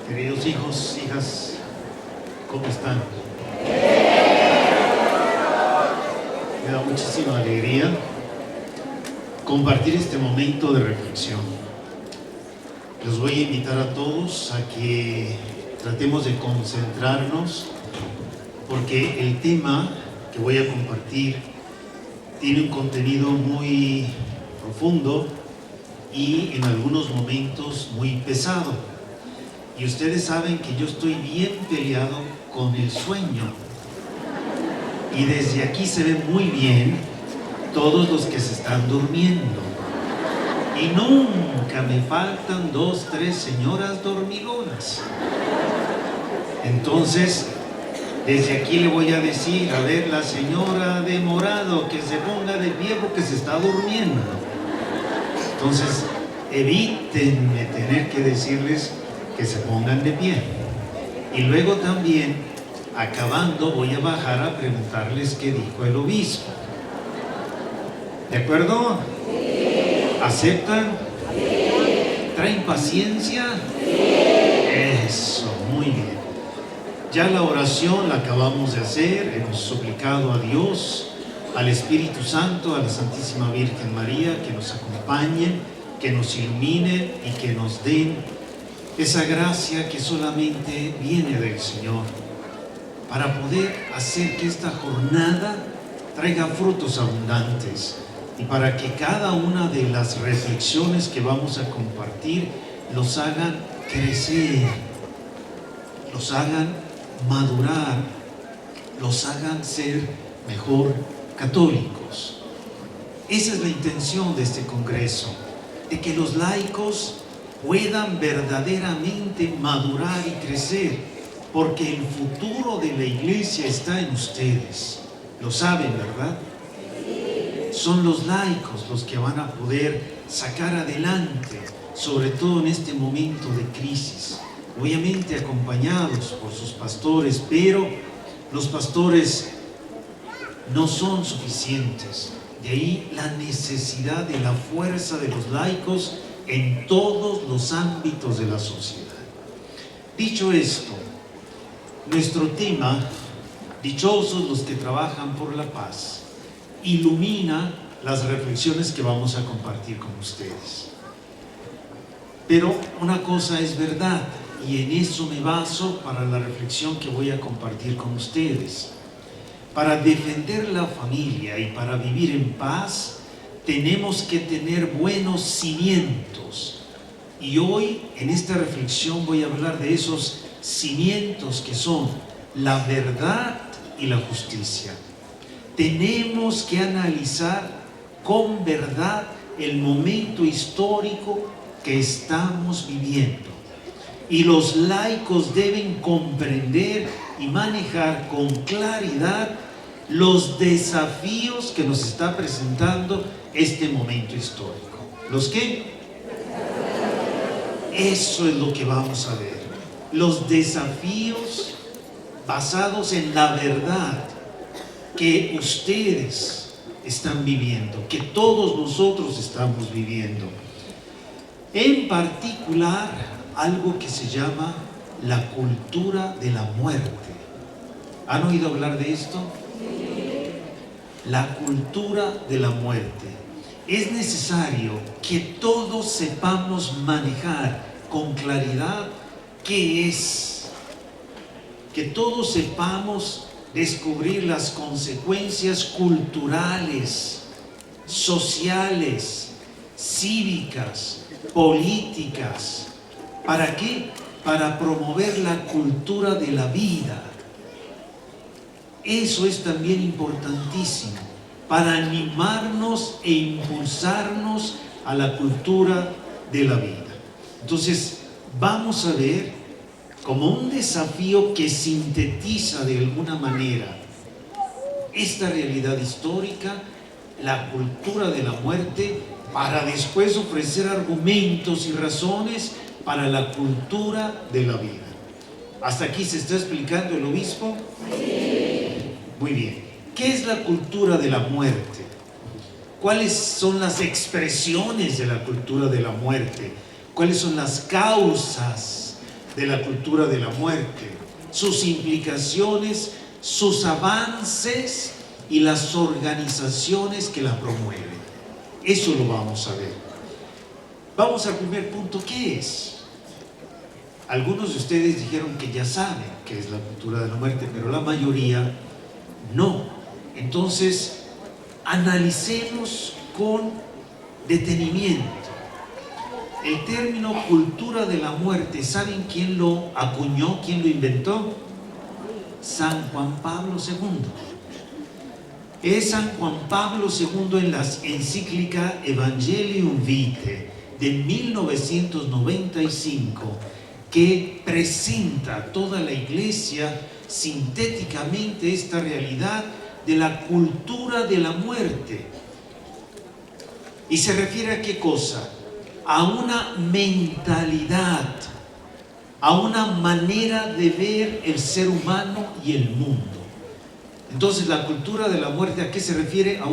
Queridos hijos, hijas, ¿cómo están? Me da muchísima alegría compartir este momento de reflexión. Los voy a invitar a todos a que tratemos de concentrarnos, porque el tema que voy a compartir tiene un contenido muy profundo y en algunos momentos muy pesado. Y ustedes saben que yo estoy bien peleado con el sueño. Y desde aquí se ve muy bien todos los que se están durmiendo. Y nunca me faltan 2, 3 señoras dormilonas. Entonces, desde aquí le voy a decir, a ver, la señora de morado, que se ponga de pie porque se está durmiendo. Entonces, evítenme tener que decirles que se pongan de pie. Y luego también, acabando, voy a bajar a preguntarles qué dijo el obispo. ¿De acuerdo? Sí. ¿Aceptan? Sí. ¿Traen paciencia? Sí. Eso, muy bien. Ya la oración la acabamos de hacer, hemos suplicado a Dios, al Espíritu Santo, a la Santísima Virgen María, que nos acompañen, que nos iluminen y que nos den esa gracia que solamente viene del Señor, para poder hacer que esta jornada traiga frutos abundantes y para que cada una de las reflexiones que vamos a compartir los hagan crecer, los hagan madurar, los hagan ser mejor católicos. Esa es la intención de este congreso, de que los laicos puedan verdaderamente madurar y crecer, porque el futuro de la iglesia está en ustedes. Lo saben, ¿verdad? Son los laicos los que van a poder sacar adelante, sobre todo en este momento de crisis, obviamente acompañados por sus pastores, pero los pastores no son suficientes. De ahí la necesidad de la fuerza de los laicos en todos los ámbitos de la sociedad. Dicho esto, nuestro tema, dichosos los que trabajan por la paz, ilumina las reflexiones que vamos a compartir con ustedes. Pero una cosa es verdad, y en eso me baso para la reflexión que voy a compartir con ustedes. Para defender la familia y para vivir en paz, tenemos que tener buenos cimientos. Y hoy, en esta reflexión, voy a hablar de esos cimientos que son la verdad y la justicia. Tenemos que analizar con verdad el momento histórico que estamos viviendo. Y los laicos deben comprender y manejar con claridad los desafíos que nos está presentando este momento histórico. ¿Los qué? Eso es lo que vamos a ver. Los desafíos basados en la verdad que ustedes están viviendo, que todos nosotros estamos viviendo. En particular, algo que se llama la cultura de la muerte. ¿Han oído hablar de esto? La cultura de la muerte. Es necesario que todos sepamos manejar con claridad qué es, que todos sepamos descubrir las consecuencias culturales, sociales, cívicas, políticas. ¿Para qué? Para promover la cultura de la vida. Eso es también importantísimo, para animarnos e impulsarnos a la cultura de la vida. Entonces, vamos a ver como un desafío que sintetiza de alguna manera esta realidad histórica, la cultura de la muerte, para después ofrecer argumentos y razones para la cultura de la vida. ¿Hasta aquí se está explicando el obispo? Sí. Muy bien. ¿Qué es la cultura de la muerte? ¿Cuáles son las expresiones de la cultura de la muerte? ¿Cuáles son las causas de la cultura de la muerte, sus implicaciones, sus avances y las organizaciones que la promueven. Eso lo vamos a ver. Vamos al primer punto, ¿qué es? Algunos de ustedes dijeron que ya saben qué es la cultura de la muerte, pero la mayoría no. Entonces, analicemos con detenimiento. El término cultura de la muerte, ¿saben quién lo acuñó, quién lo inventó? San Juan Pablo II. Es San Juan Pablo II en la encíclica Evangelium Vitae de 1995 que presenta a toda la Iglesia sintéticamente esta realidad de la cultura de la muerte. ¿Y se refiere a qué cosa? A una mentalidad, a una manera de ver el ser humano y el mundo. Entonces, la cultura de la muerte, ¿a qué se refiere? A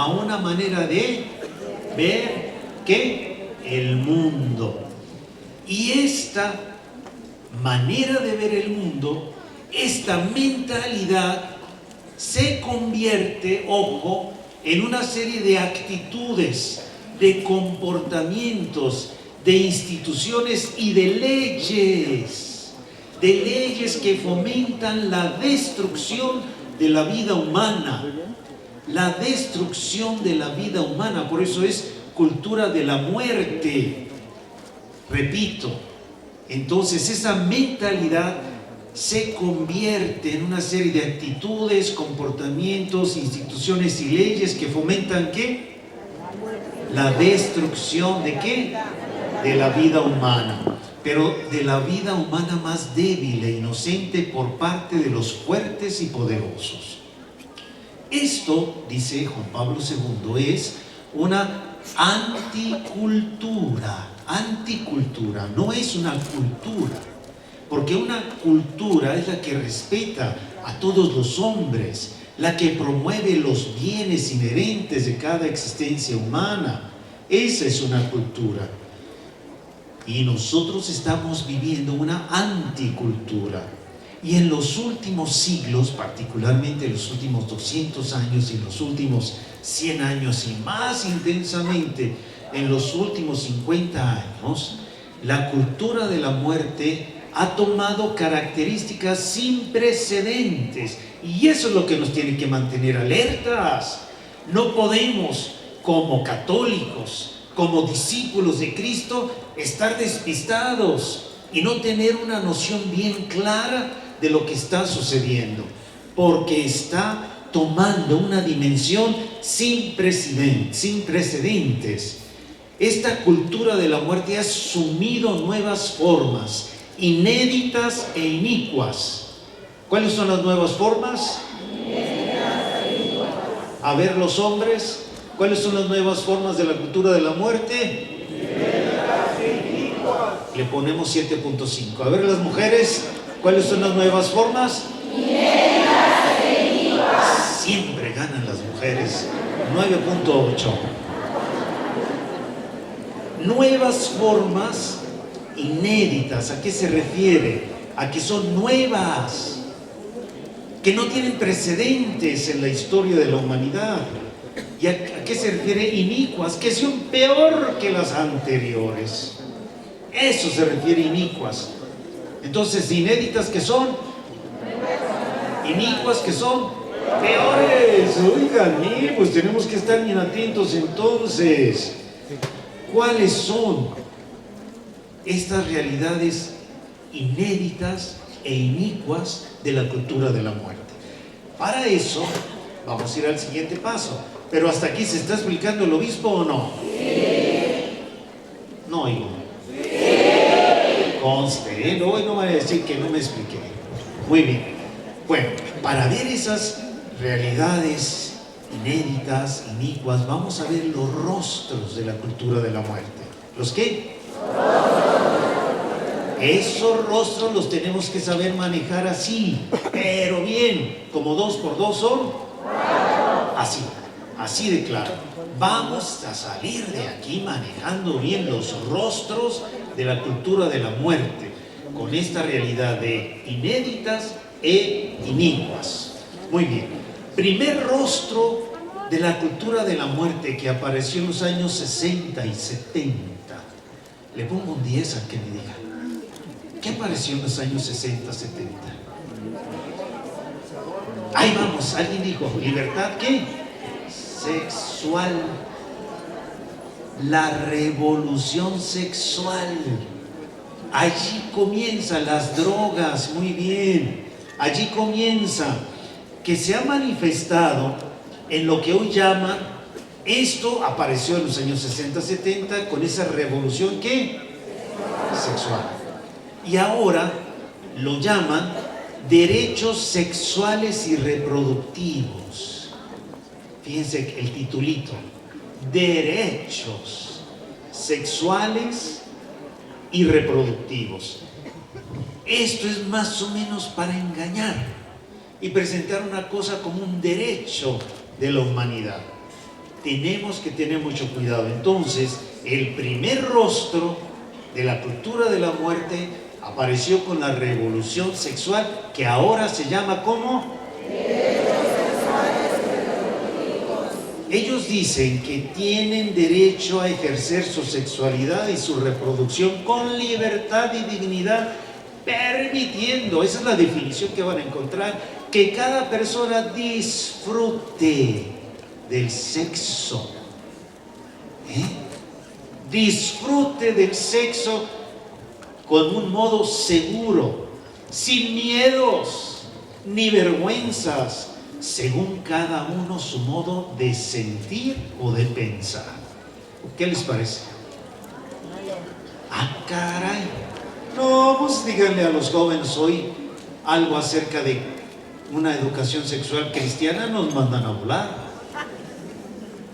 una manera de ver ¿qué? El mundo. Y esta manera de ver el mundo, esta mentalidad se convierte, ojo, en una serie de actitudes, de comportamientos, de instituciones y de leyes que fomentan la destrucción de la vida humana. La destrucción de la vida humana, por eso es cultura de la muerte. Repito, entonces esa mentalidad se convierte en una serie de actitudes, comportamientos, instituciones y leyes que fomentan ¿qué? La destrucción ¿de qué? De la vida humana, pero de la vida humana más débil e inocente por parte de los fuertes y poderosos. Esto, dice Juan Pablo II, es una anticultura. Anticultura, no es una cultura, porque una cultura es la que respeta a todos los hombres, la que promueve los bienes inherentes de cada existencia humana. Esa es una cultura. Y nosotros estamos viviendo una anticultura. Y en los últimos siglos, particularmente en los últimos 200 años y en los últimos 100 años y más intensamente en los últimos 50 años, la cultura de la muerte ha tomado características sin precedentes. Y eso es lo que nos tiene que mantener alertas. No podemos, como católicos, como discípulos de Cristo, estar despistados y no tener una noción bien clara de lo que está sucediendo, porque está tomando una dimensión sin precedentes. Esta cultura de la muerte ha asumido nuevas formas, inéditas e inicuas. ¿Cuáles son las nuevas formas? A ver, los hombres, ¿cuáles son las nuevas formas de la cultura de la muerte? Le ponemos 7.5. A ver, las mujeres, ¿cuáles son las nuevas formas? Siempre ganan las mujeres. 9.8. Nuevas formas inéditas. ¿A qué se refiere? A que son nuevas, que no tienen precedentes en la historia de la humanidad. ¿Y a qué se refiere? Inicuas, que son peor que las anteriores. Eso se refiere inicuas. Entonces, inéditas que son, inicuas que son peores. Oigan, pues tenemos que estar bien atentos entonces. ¿Cuáles son estas realidades inéditas e inicuas de la cultura de la muerte? Para eso vamos a ir al siguiente paso. Pero hasta aquí, ¿se está explicando el obispo o no? Sí. No oigo. Sí. Conste, hoy no voy a decir que no me expliqué. Muy bien. Bueno, para ver esas realidades inéditas, inicuas, vamos a ver los rostros de la cultura de la muerte. ¿Los qué? Esos rostros los tenemos que saber manejar así, pero bien, como 2 por 2 son así de claro. Vamos a salir de aquí manejando bien los rostros de la cultura de la muerte, con esta realidad de inéditas e inicuas. Muy bien, primer rostro de la cultura de la muerte que apareció en los años 60 y 70. Le pongo un 10 a que me diga, ¿qué apareció en los años 60, 70? Ahí vamos, alguien dijo, ¿libertad qué? Sexual. La revolución sexual. Allí comienzan las drogas, muy bien. Allí comienza, que se ha manifestado en lo que hoy llaman, esto apareció en los años 60, 70, con esa revolución ¿qué? Sexual. Y ahora lo llaman derechos sexuales y reproductivos. Fíjense el titulito, derechos sexuales y reproductivos. Esto es más o menos para engañar y presentar una cosa como un derecho de la humanidad. Tenemos que tener mucho cuidado. Entonces, el primer rostro de la cultura de la muerte apareció con la revolución sexual, que ahora se llama ¿cómo? Ellos dicen que tienen derecho a ejercer su sexualidad y su reproducción con libertad y dignidad, permitiendo, esa es la definición que van a encontrar, que cada persona disfrute del sexo. Disfrute del sexo con un modo seguro, sin miedos ni vergüenzas, según cada uno su modo de sentir o de pensar. ¿Qué les parece? ¡Ah, caray! No, pues díganle a los jóvenes hoy algo acerca de una educación sexual cristiana, nos mandan a volar.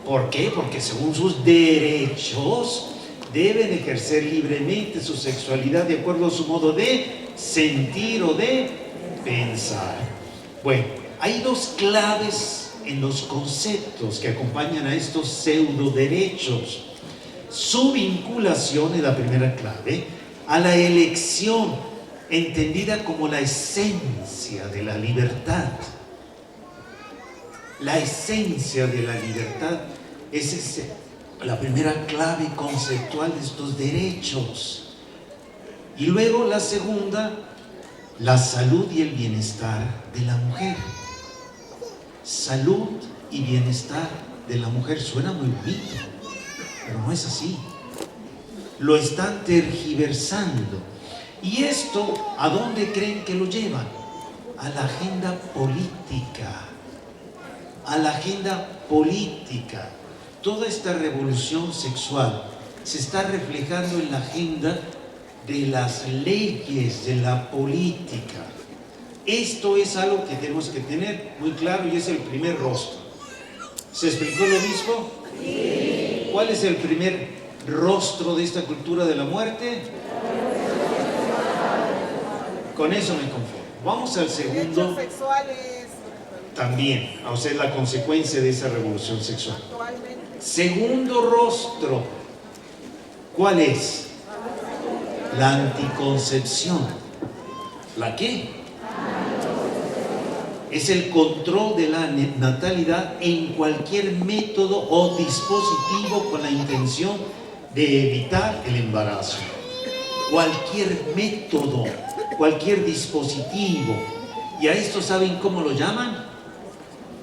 ¿Por qué? Porque según sus derechos deben ejercer libremente su sexualidad de acuerdo a su modo de sentir o de pensar. Bueno, hay dos claves en los conceptos que acompañan a estos pseudo derechos. Su vinculación es la primera clave a la elección, entendida como la esencia de la libertad. La esencia de la libertad es la primera clave conceptual de estos derechos. Y luego la segunda, la salud y el bienestar de la mujer. Salud y bienestar de la mujer suena muy bonito, pero no es así. Lo están tergiversando. ¿Y esto a dónde creen que lo llevan? A la agenda política. A la agenda política. Toda esta revolución sexual se está reflejando en la agenda de las leyes, de la política. Esto es algo que tenemos que tener muy claro y es el primer rostro. ¿Se explicó lo mismo? Sí. ¿Cuál es el primer rostro de esta cultura de la muerte? Con eso me conformo. Vamos al segundo. Derechos sexuales. También, o sea, es la consecuencia de esa revolución sexual. Segundo rostro, ¿cuál es? La anticoncepción. ¿La qué? Es el control de la natalidad en cualquier método o dispositivo con la intención de evitar el embarazo. Cualquier método, cualquier dispositivo. ¿Y a esto saben cómo lo llaman?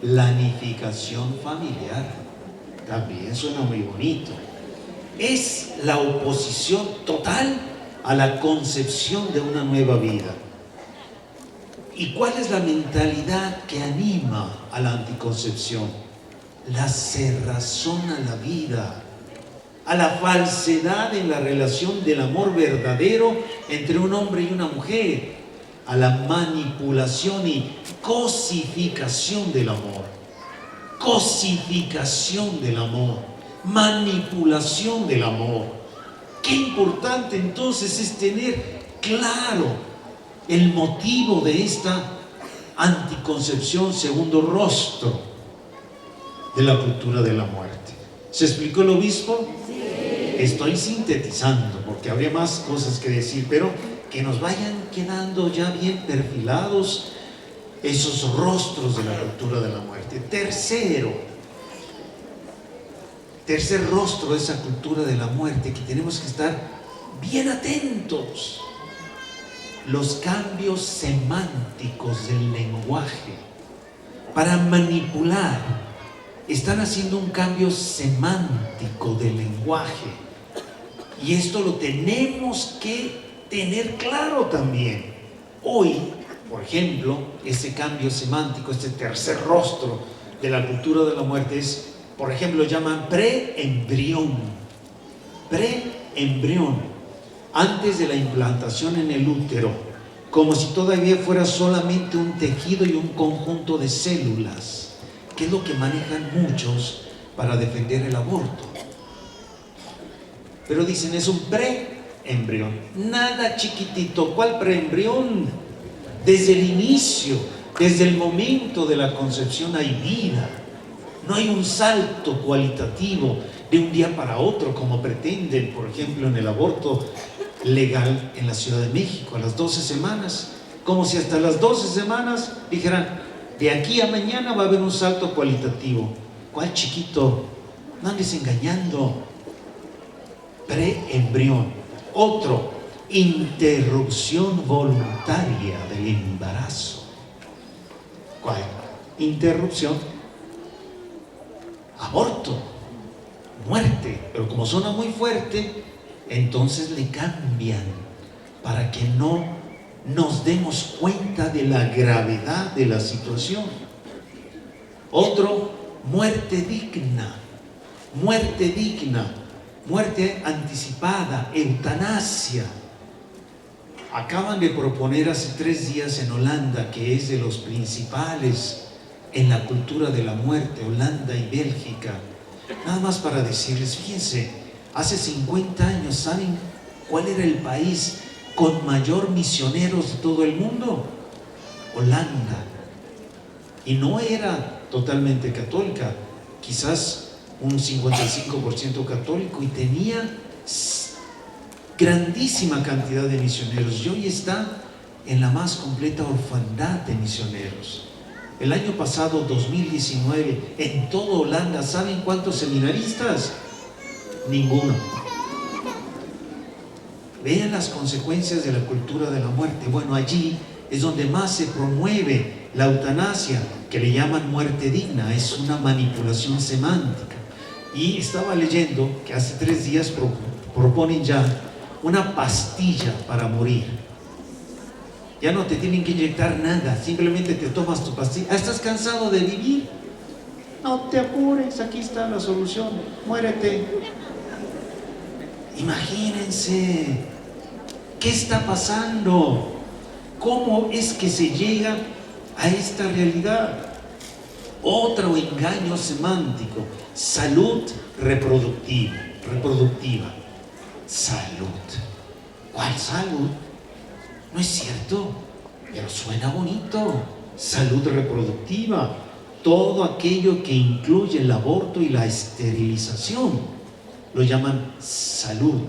Planificación familiar. También suena muy bonito. Es la oposición total a la concepción de una nueva vida. ¿Y cuál es la mentalidad que anima a la anticoncepción? La cerrazón a la vida, a la falsedad en la relación del amor verdadero entre un hombre y una mujer, a la manipulación y cosificación del amor. Cosificación del amor, manipulación del amor. Qué importante entonces es tener claro el motivo de esta anticoncepción, segundo rostro de la cultura de la muerte. ¿Se explicó el obispo? Sí. Estoy sintetizando porque habría más cosas que decir, pero que nos vayan quedando ya bien perfilados esos rostros de la cultura de la muerte. Tercer rostro de esa cultura de la muerte que tenemos que estar bien atentos: los cambios semánticos del lenguaje. Para manipular, están haciendo un cambio semántico del lenguaje, y esto lo tenemos que tener claro también. Hoy, por ejemplo, ese cambio semántico, este tercer rostro de la cultura de la muerte es, por ejemplo, llaman preembrión. Preembrión, antes de la implantación en el útero, como si todavía fuera solamente un tejido y un conjunto de células, que es lo que manejan muchos para defender el aborto. Pero dicen, es un preembrión. Nada chiquitito. ¿Cuál preembrión? Desde el inicio, desde el momento de la concepción hay vida. No hay un salto cualitativo de un día para otro, como pretenden, por ejemplo, en el aborto legal en la Ciudad de México, a las 12 semanas. Como si hasta las 12 semanas dijeran, de aquí a mañana va a haber un salto cualitativo. ¿Cuál chiquito? No andes engañando. Preembrión. Otro, interrupción voluntaria del embarazo. ¿Cuál? Interrupción. Aborto, muerte. Pero como suena muy fuerte, entonces le cambian para que no nos demos cuenta de la gravedad de la situación. Otro, muerte digna. Muerte digna. Muerte anticipada, eutanasia. Acaban de proponer hace 3 días en Holanda, que es de los principales en la cultura de la muerte, Holanda y Bélgica. Nada más para decirles, fíjense, hace 50 años, ¿saben cuál era el país con mayor misioneros de todo el mundo? Holanda. Y no era totalmente católica, quizás un 55% católico, y tenía grandísima cantidad de misioneros, y hoy está en la más completa orfandad de misioneros. El año pasado, 2019, en toda Holanda, ¿saben cuántos seminaristas? Ninguno. Vean las consecuencias de la cultura de la muerte. Bueno, allí es donde más se promueve la eutanasia, que le llaman muerte digna. Es una manipulación semántica. Y estaba leyendo que hace 3 días proponen ya una pastilla para morir. Ya no te tienen que inyectar nada, simplemente te tomas tu pastilla. ¿Estás cansado de vivir? No te apures, aquí está la solución, muérete. Imagínense, ¿qué está pasando? ¿Cómo es que se llega a esta realidad? Otro engaño semántico: salud reproductiva. Salud. ¿Cuál salud? No es cierto, pero suena bonito. Salud reproductiva. Todo aquello que incluye el aborto y la esterilización lo llaman salud.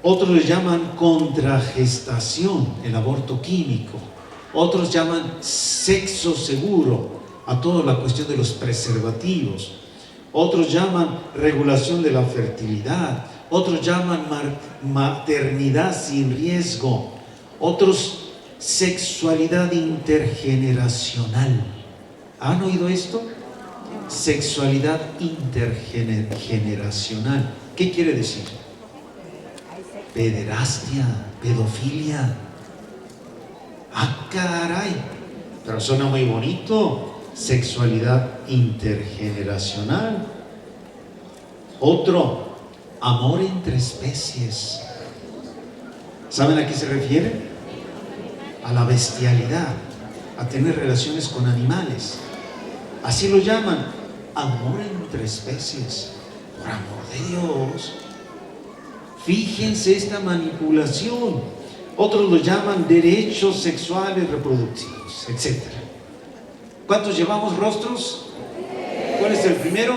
Otros lo llaman contragestación, el aborto químico. Otros llaman sexo seguro a toda la cuestión de los preservativos. Otros llaman regulación de la fertilidad. Otros llaman maternidad sin riesgo. Otros, sexualidad intergeneracional. ¿Han oído esto? Sexualidad intergeneracional. ¿Qué quiere decir? Pederastia, pedofilia. ¡Ah, caray! Pero suena muy bonito. Sexualidad intergeneracional. Otro, amor entre especies. ¿Saben a qué se refiere? A la bestialidad, a tener relaciones con animales. Así lo llaman, amor entre especies. Por amor de Dios, fíjense esta manipulación. Otros lo llaman derechos sexuales reproductivos, etc. ¿Cuántos llevamos rostros? ¿Cuál es el primero?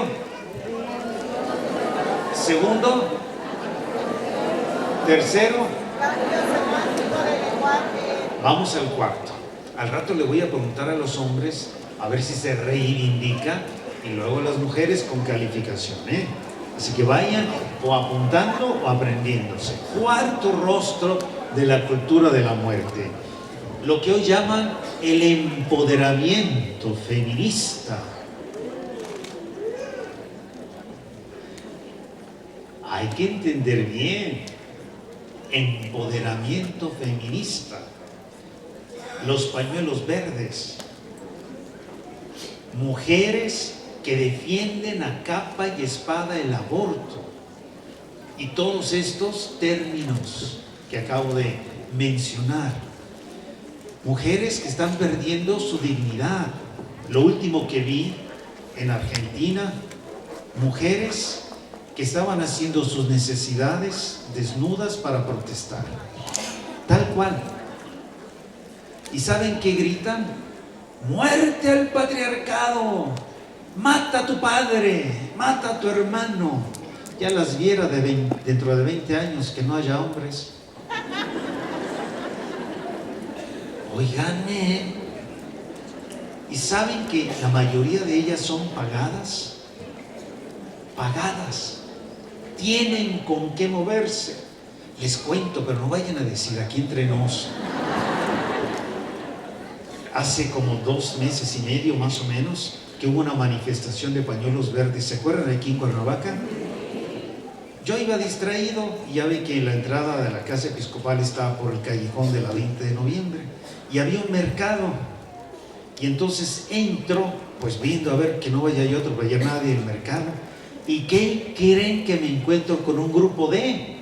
Segundo, tercero, vamos al cuarto. Al rato le voy a preguntar a los hombres a ver si se reivindica y luego las mujeres con calificación, ¿eh? Así que vayan o apuntando o aprendiéndose. Cuarto rostro de la cultura de la muerte, lo que hoy llaman el empoderamiento feminista. Hay que entender bien, empoderamiento feminista, los pañuelos verdes, mujeres que defienden a capa y espada el aborto y todos estos términos que acabo de mencionar. Mujeres que están perdiendo su dignidad. Lo último que vi en Argentina, mujeres que estaban haciendo sus necesidades desnudas para protestar, tal cual. ¿Y saben qué gritan? ¡Muerte al patriarcado! ¡Mata a tu padre! ¡Mata a tu hermano! Ya las viera dentro de 20 años que no haya hombres. Oiganme, ¿y saben que la mayoría de ellas son pagadas? Pagadas. Tienen con qué moverse. Les cuento, pero no vayan a decir aquí entre nos. Hace como 2 meses y medio más o menos que hubo una manifestación de pañuelos verdes. ¿Se acuerdan aquí en Cuernavaca? Yo iba distraído y ya vi que la entrada de la casa episcopal estaba por el callejón de la 20 de noviembre y había un mercado. Y entonces entro, pues viendo a ver que no vaya yo otro, vaya nadie del mercado. ¿Y qué creen que me encuentro con un grupo de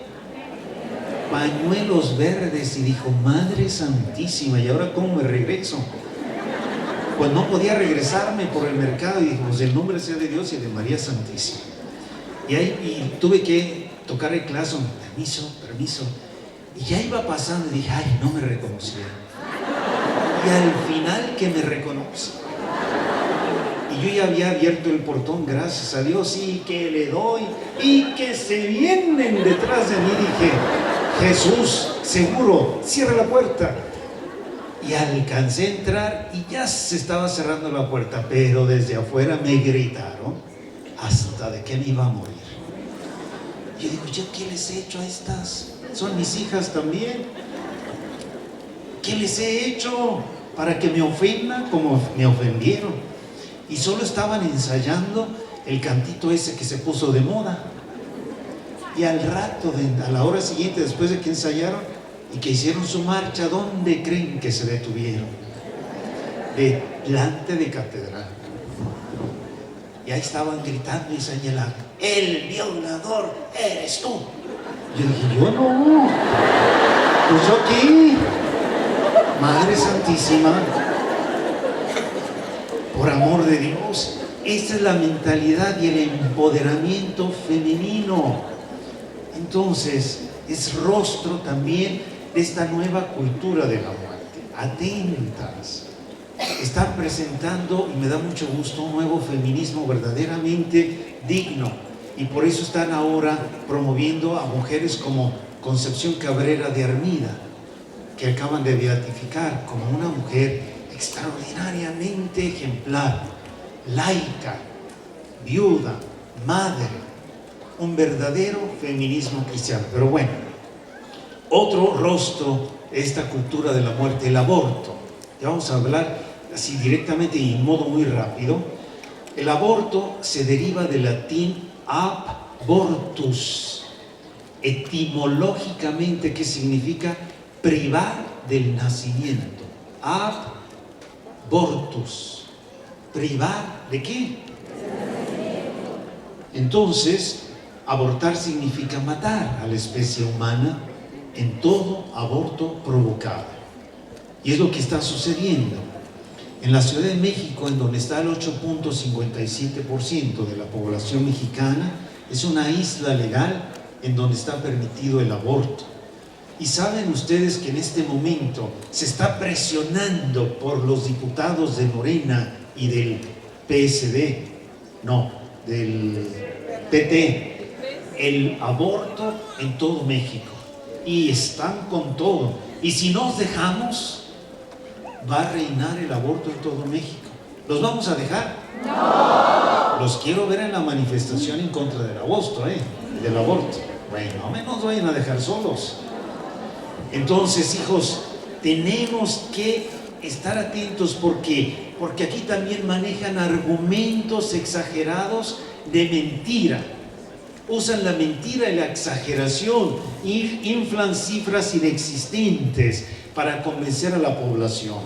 pañuelos verdes? Y dijo, Madre Santísima, ¿y ahora cómo me regreso? Pues no podía regresarme por el mercado y dijo, pues el nombre sea de Dios y de María Santísima. Y tuve que tocar el claxon, permiso, permiso. Y ya iba pasando y dije, ay, no me reconocieron. Y al final que me reconoce. Y yo ya había abierto el portón, gracias a Dios, y que le doy, y que se vienen detrás de mí. Dije, Jesús, seguro, cierra la puerta. Y alcancé a entrar y ya se estaba cerrando la puerta, pero desde afuera me gritaron hasta de que me iba a morir. Yo digo, ¿yo qué les he hecho a estas? Son mis hijas también. ¿Qué les he hecho para que me ofendan como me ofendieron? Y solo estaban ensayando el cantito ese que se puso de moda. Y al rato, a la hora siguiente, después de que ensayaron y que hicieron su marcha, ¿dónde creen que se detuvieron? Delante de catedral. Y ahí estaban gritando y señalando, el violador eres tú. Yo dije, yo no. Pues yo aquí, Madre Santísima, por amor de Dios, esa es la mentalidad y el empoderamiento femenino. Entonces, es rostro también de esta nueva cultura de la muerte. Atentas. Están presentando, y me da mucho gusto, un nuevo feminismo verdaderamente digno. Y por eso están ahora promoviendo a mujeres como Concepción Cabrera de Armida, que acaban de beatificar como una mujer extraordinariamente ejemplar, laica, viuda, madre, un verdadero feminismo cristiano. Pero bueno, otro rostro de esta cultura de la muerte, el aborto. Ya vamos a hablar así directamente y en modo muy rápido. El aborto se deriva del latín abortus, etimológicamente, que significa privar del nacimiento. Abortus, privar ¿de qué? Entonces, abortar significa matar a la especie humana en todo aborto provocado. Y es lo que está sucediendo. En la Ciudad de México, en donde está el 8.57% de la población mexicana, es una isla legal en donde está permitido el aborto. Y saben ustedes que en este momento se está presionando por los diputados de Morena y del PSD, no, del PT, el aborto en todo México. Y están con todo. Y si nos dejamos, va a reinar el aborto en todo México. ¿Los vamos a dejar? No. Los quiero ver en la manifestación en contra del aborto, del aborto. Bueno, no nos vayan a dejar solos. Entonces, hijos, tenemos que estar atentos porque aquí también manejan argumentos exagerados de mentira. Usan la mentira y la exageración, inflan cifras inexistentes para convencer a la población.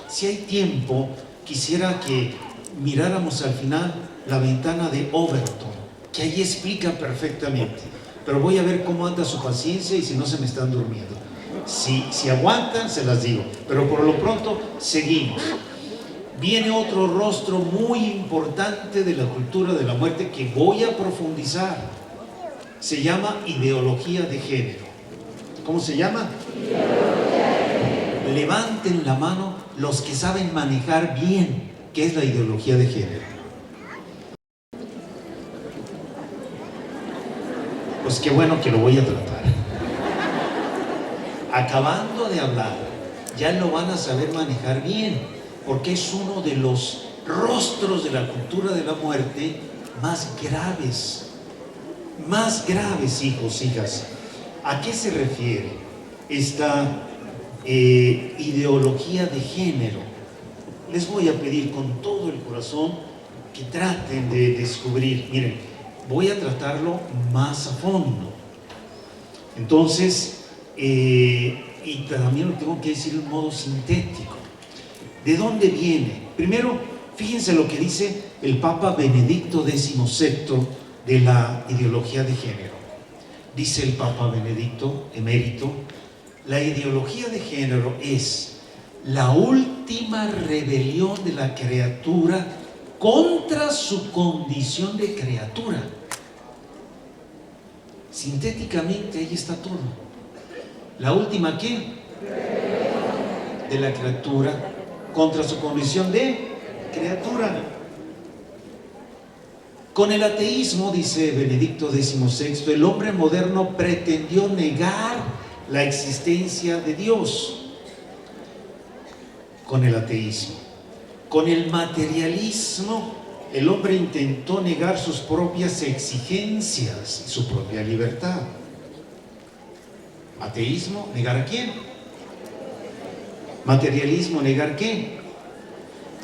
Si hay tiempo, quisiera que miráramos al final la ventana de Overton, que ahí explica perfectamente. Pero voy a ver cómo anda su paciencia y si no se me están durmiendo. Si aguantan, se las digo. Pero por lo pronto, seguimos. Viene otro rostro muy importante de la cultura de la muerte que voy a profundizar. Se llama ideología de género. ¿Cómo se llama? Ideología de género. Levanten la mano los que saben manejar bien qué es la ideología de género. Pues qué bueno que lo voy a tratar. Acabando de hablar, ya lo van a saber manejar bien, porque es uno de los rostros de la cultura de la muerte más graves. Más graves, hijos, hijas. ¿A qué se refiere esta ideología de género? Les voy a pedir con todo el corazón que traten de descubrir. Miren, voy a tratarlo más a fondo. Entonces, y también lo tengo que decir de un modo sintético. ¿De dónde viene? Primero, fíjense lo que dice el Papa Benedicto XVI de la ideología de género. Dice el Papa Benedicto, emérito, la ideología de género es la última rebelión de la criatura contra su condición de criatura. Sintéticamente ahí está todo. ¿La última qué? De la criatura contra su condición de criatura. Con el ateísmo, dice Benedicto XVI, el hombre moderno pretendió negar la existencia de Dios. Con el ateísmo. Con el materialismo, el hombre intentó negar sus propias exigencias y su propia libertad. Ateísmo, ¿negar a quién? Materialismo, ¿negar qué?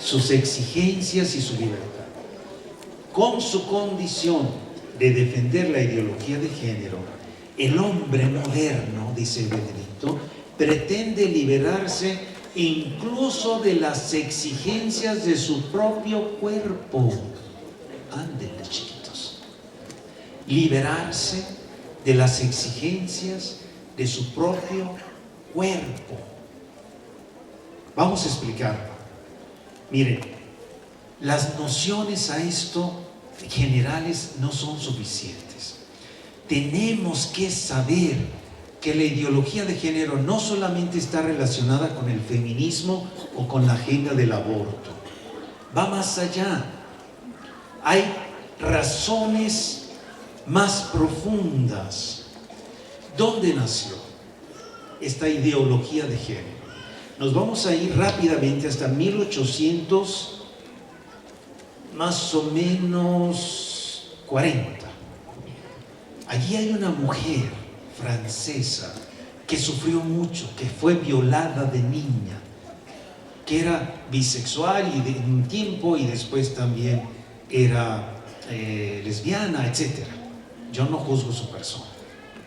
Sus exigencias y su libertad. Con su condición de defender la ideología de género, el hombre moderno, dice Benedicto, pretende liberarse incluso de las exigencias de su propio cuerpo. Ándenle, chiquitos. Liberarse de las exigencias de su propio cuerpo. Vamos a explicarlo. Miren, las nociones a esto generales no son suficientes. Tenemos que saber que la ideología de género no solamente está relacionada con el feminismo o con la agenda del aborto. Va más allá. Hay razones más profundas. ¿Dónde nació esta ideología de género? Nos vamos a ir rápidamente hasta 1800 más o menos 40. Allí hay una mujer francesa que sufrió mucho, que fue violada de niña, que era bisexual y de un tiempo y después también era lesbiana, etc. Yo no juzgo su persona,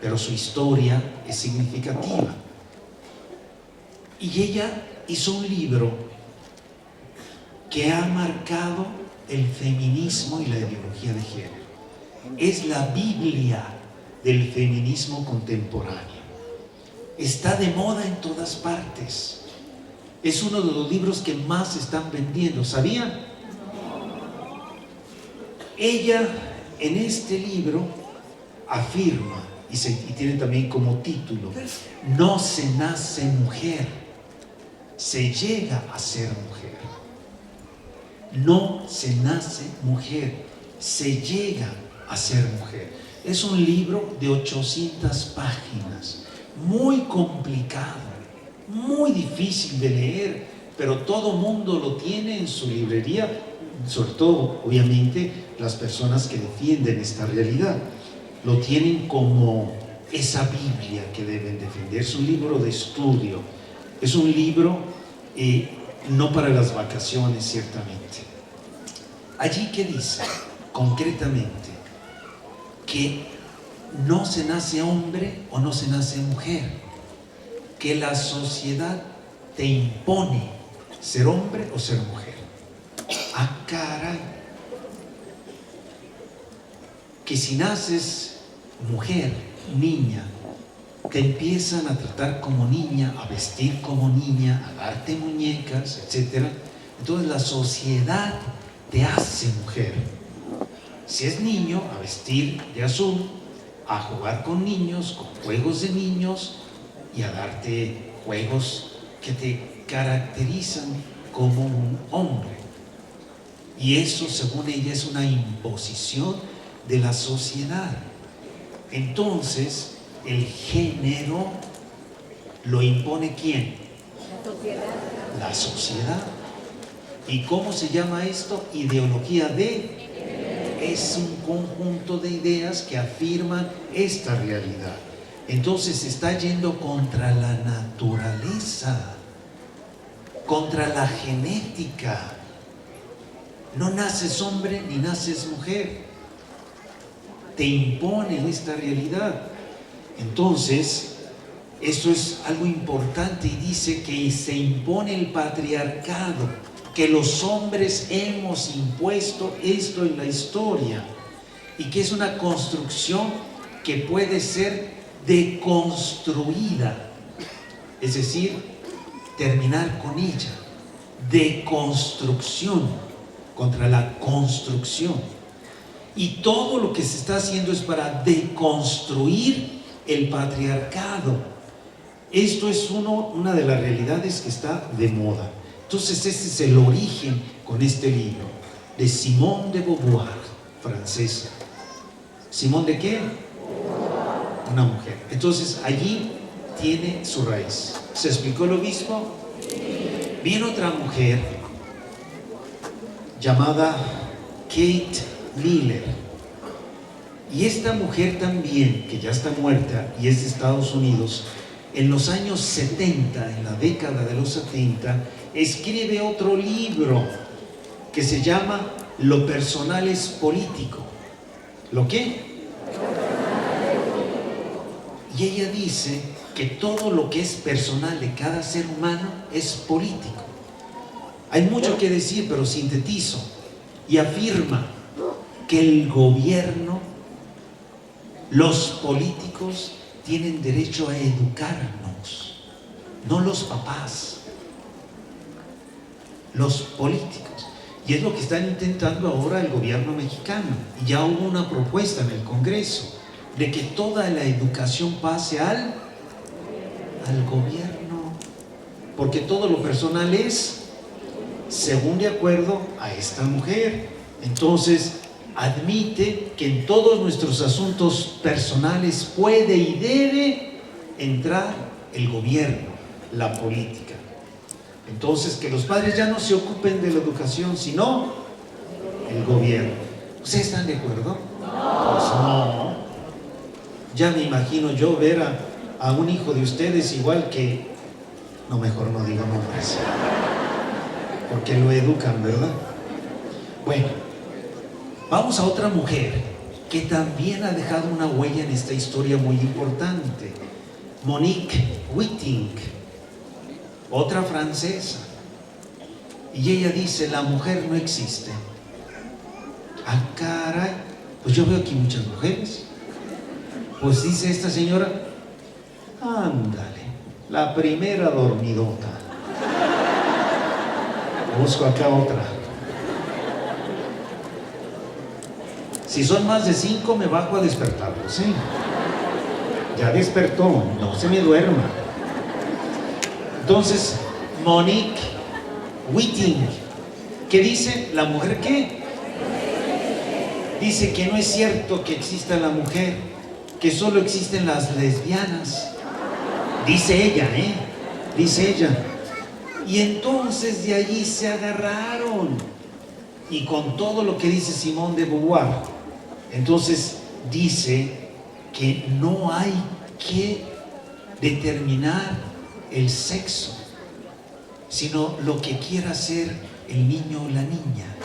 pero su historia es significativa. Y ella hizo un libro que ha marcado el feminismo y la ideología de género. Es la Biblia del feminismo contemporáneo. Está de moda en todas partes. Es uno de los libros que más se están vendiendo. ¿Sabían? Ella en este libro afirma, y tiene también como título, no se nace mujer, se llega a ser mujer. No se nace mujer, se llega a ser mujer. Es un libro de 800 páginas, muy complicado, muy difícil de leer, pero todo mundo lo tiene en su librería, sobre todo, obviamente, las personas que defienden esta realidad. Lo tienen como esa Biblia que deben defender. Es un libro de estudio, es un libro no para las vacaciones, ciertamente. Allí, ¿qué dice? Concretamente, que no se nace hombre o no se nace mujer, que la sociedad te impone ser hombre o ser mujer. ¡Ah, caray! Que si naces mujer, niña, te empiezan a tratar como niña, a vestir como niña, a darte muñecas, etc. Entonces la sociedad te hace mujer. Si es niño, a vestir de azul, a jugar con niños, con juegos de niños y a darte juegos que te caracterizan como un hombre. Y eso, según ella, es una imposición de la sociedad. Entonces, el género lo impone ¿quién? La sociedad. La sociedad. ¿Y cómo se llama esto? Ideología de... Es un conjunto de ideas que afirman esta realidad. Entonces se está yendo contra la naturaleza, contra la genética. No naces hombre ni naces mujer. Te imponen esta realidad. Entonces, esto es algo importante y dice que se impone el patriarcado, que los hombres hemos impuesto esto en la historia y que es una construcción que puede ser deconstruida, es decir, terminar con ella. Deconstrucción contra la construcción. Y todo lo que se está haciendo es para deconstruir el patriarcado. Esto es una de las realidades que está de moda. Entonces ese es el origen con este libro de Simone de Beauvoir, francesa. ¿Simone de qué? Una mujer. Entonces allí tiene su raíz. ¿Se explicó lo mismo? Viene otra mujer llamada Kate Miller. Y esta mujer también, que ya está muerta y es de Estados Unidos, en los años 70, en la década de los 70, escribe otro libro que se llama Lo personal es político. ¿Lo qué? Y ella dice que todo lo que es personal de cada ser humano es político. Hay mucho que decir, pero sintetizo y afirma que el gobierno, los políticos tienen derecho a educarnos, no los papás, los políticos. Y es lo que están intentando ahora el gobierno mexicano. Y ya hubo una propuesta en el Congreso de que toda la educación pase al gobierno, porque todo lo personal es según de acuerdo a esta mujer. Entonces admite que en todos nuestros asuntos personales puede y debe entrar el gobierno, la política. Entonces, que los padres ya no se ocupen de la educación, sino el gobierno. ¿Ustedes están de acuerdo? Pues no. Ya me imagino yo ver a un hijo de ustedes igual que... No, mejor no digo nombres, porque lo educan, ¿verdad? Bueno, vamos a otra mujer que también ha dejado una huella en esta historia muy importante. Monique Wittig, otra francesa. Y ella dice, la mujer no existe. Ah, caray, pues yo veo aquí muchas mujeres. Pues dice esta señora, ándale, la primera dormidota. Busco acá otra. Si son más de 5, me bajo a despertarlos, ¿sí? Ya despertó, no se me duerma. Entonces, Monique Wittig, ¿qué dice? ¿La mujer qué? Dice que no es cierto que exista la mujer, que solo existen las lesbianas. Dice ella, dice ella. Y entonces de allí se agarraron. Y con todo lo que dice Simone de Beauvoir, entonces dice que no hay que determinar el sexo, sino lo que quiera ser el niño o la niña.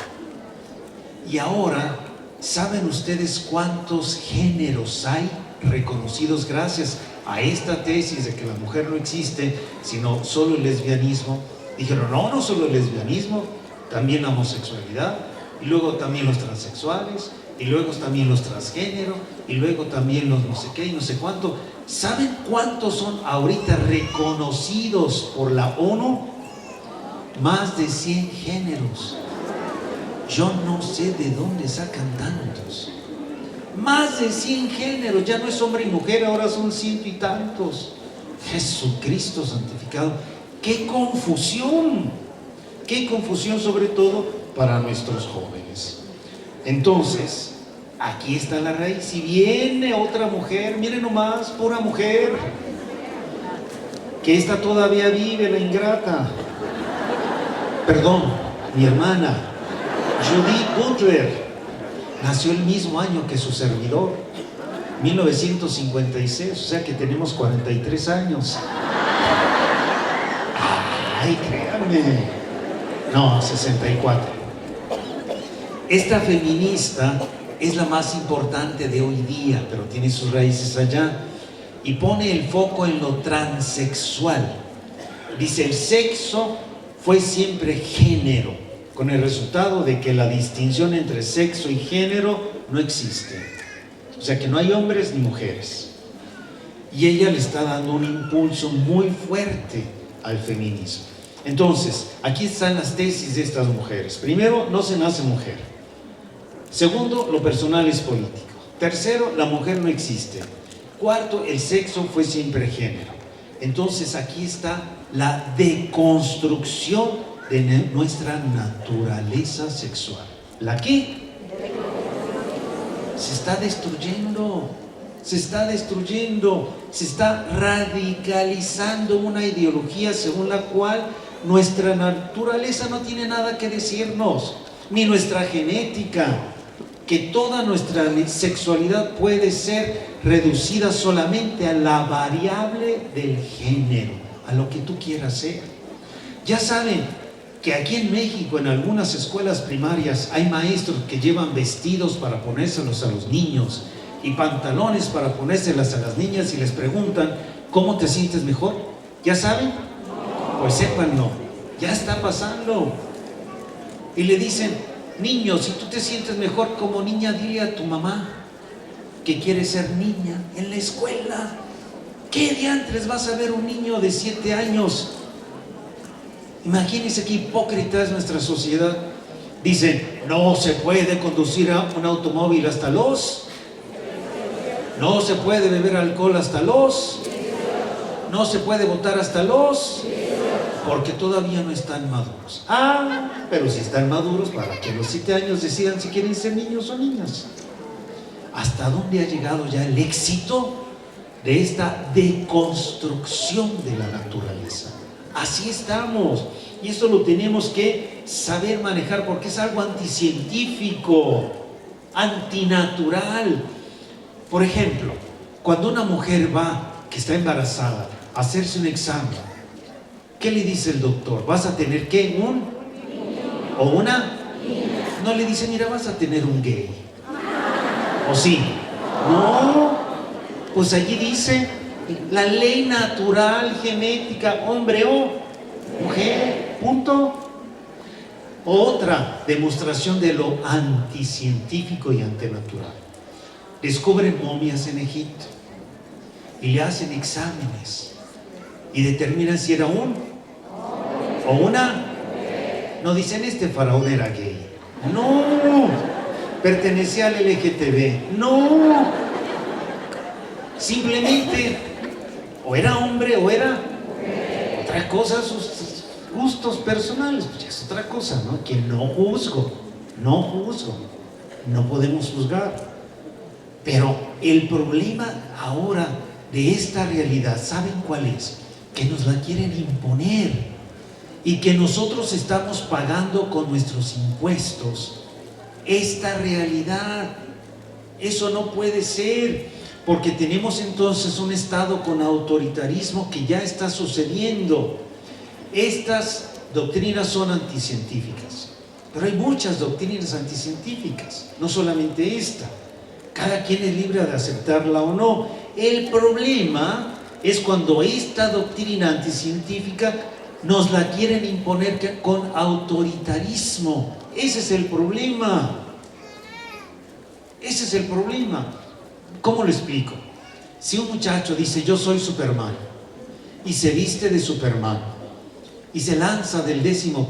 Y ahora, ¿saben ustedes cuántos géneros hay reconocidos gracias a esta tesis de que la mujer no existe, sino solo el lesbianismo? Dijeron, no, no solo el lesbianismo, también la homosexualidad, y luego también los transexuales, y luego también los transgénero, y luego también los no sé qué y no sé cuánto. ¿Saben cuántos son ahorita reconocidos por la ONU? Más de 100 géneros. Yo no sé de dónde sacan tantos. Más de 100 géneros, ya no es hombre y mujer, ahora son 100 y tantos. Jesucristo santificado. ¡Qué confusión! ¡Qué confusión, sobre todo para nuestros jóvenes! Entonces, aquí está la raíz. Si viene otra mujer, miren nomás, pura mujer, que esta todavía vive, la ingrata. Perdón, mi hermana, Judith Butler, nació el mismo año que su servidor, 1956, o sea que tenemos 43 años. Ay, créanme. No, 64. Esta feminista es la más importante de hoy día, pero tiene sus raíces allá, y pone el foco en lo transexual. Dice, el sexo fue siempre género, con el resultado de que la distinción entre sexo y género no existe. O sea que no hay hombres ni mujeres. Y ella le está dando un impulso muy fuerte al feminismo. Entonces, aquí están las tesis de estas mujeres. Primero, no se nace mujer. Segundo, lo personal es político. Tercero, la mujer no existe. Cuarto, el sexo fue siempre género. Entonces, aquí está la deconstrucción de nuestra naturaleza sexual. ¿La qué? Se está destruyendo. Se está destruyendo. Se está radicalizando una ideología según la cual nuestra naturaleza no tiene nada que decirnos, ni nuestra genética, que toda nuestra sexualidad puede ser reducida solamente a la variable del género, a lo que tú quieras ser. Ya saben que aquí en México, en algunas escuelas primarias, hay maestros que llevan vestidos para ponérselos a los niños y pantalones para ponérselas a las niñas y les preguntan, ¿cómo te sientes mejor? ¿Ya saben? Pues sépanlo, ya está pasando. Y le dicen, niño, si tú te sientes mejor como niña, dile a tu mamá que quiere ser niña en la escuela. ¿Qué diantres vas a ver un niño de 7 años? Imagínense qué hipócrita es nuestra sociedad. Dicen, no se puede conducir un automóvil hasta los... No se puede beber alcohol hasta los... No se puede votar hasta los... Porque todavía no están maduros. Ah, pero si están maduros, para que a los 7 años decidan si quieren ser niños o niñas. ¿Hasta dónde ha llegado ya el éxito de esta deconstrucción de la naturaleza? Así estamos. Y esto lo tenemos que saber manejar porque es algo anticientífico, antinatural. Por ejemplo, cuando una mujer va, que está embarazada, a hacerse un examen, ¿qué le dice el doctor? ¿Vas a tener qué? ¿Un? ¿O una? No le dice, mira, vas a tener un gay. ¿O sí? No. Pues allí dice, la ley natural, genética, hombre o mujer, punto. Otra demostración de lo anticientífico y antinatural. Descubren momias en Egipto y le hacen exámenes y determinan si era un o una. No dicen, este faraón era gay. No. Pertenecía al LGTB. No. Simplemente o era hombre o era otra cosa. Sus gustos personales, pues ya es otra cosa, ¿no? Que no juzgo. no podemos juzgar. Pero el problema ahora de esta realidad, ¿saben cuál es? Que nos la quieren imponer y que nosotros estamos pagando con nuestros impuestos esta realidad. Eso no puede ser, porque tenemos entonces un Estado con autoritarismo que ya está sucediendo. Estas doctrinas son anticientíficas, pero hay muchas doctrinas anticientíficas, no solamente esta. Cada quien es libre de aceptarla o no. El problema es cuando esta doctrina anticientífica nos la quieren imponer con autoritarismo. Ese es el problema. Ese es el problema. ¿Cómo lo explico? Si un muchacho dice yo soy Superman y se viste de Superman y se lanza del 10º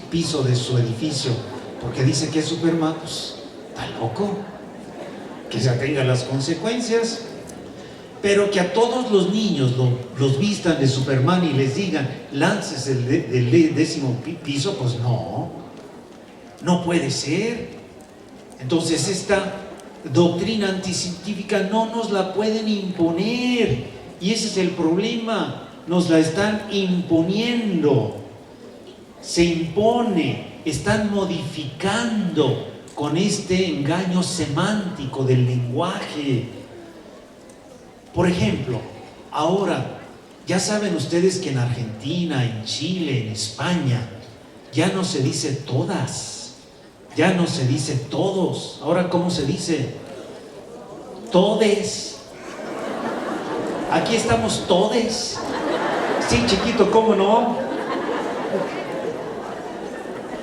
piso de su edificio porque dice que es Superman, pues está loco. Que se atenga a las consecuencias. Pero que a todos los niños los vistan de Superman y les digan láncese del 10º piso, pues no puede ser. Entonces esta doctrina anticientífica no nos la pueden imponer, y ese es el problema. Nos la están imponiendo, se impone, están modificando con este engaño semántico del lenguaje. Por ejemplo, ahora, ya saben ustedes que en Argentina, en Chile, en España, ya no se dice todas, ya no se dice todos. Ahora, ¿cómo se dice? Todes. Aquí estamos todes. Sí, chiquito, ¿cómo no?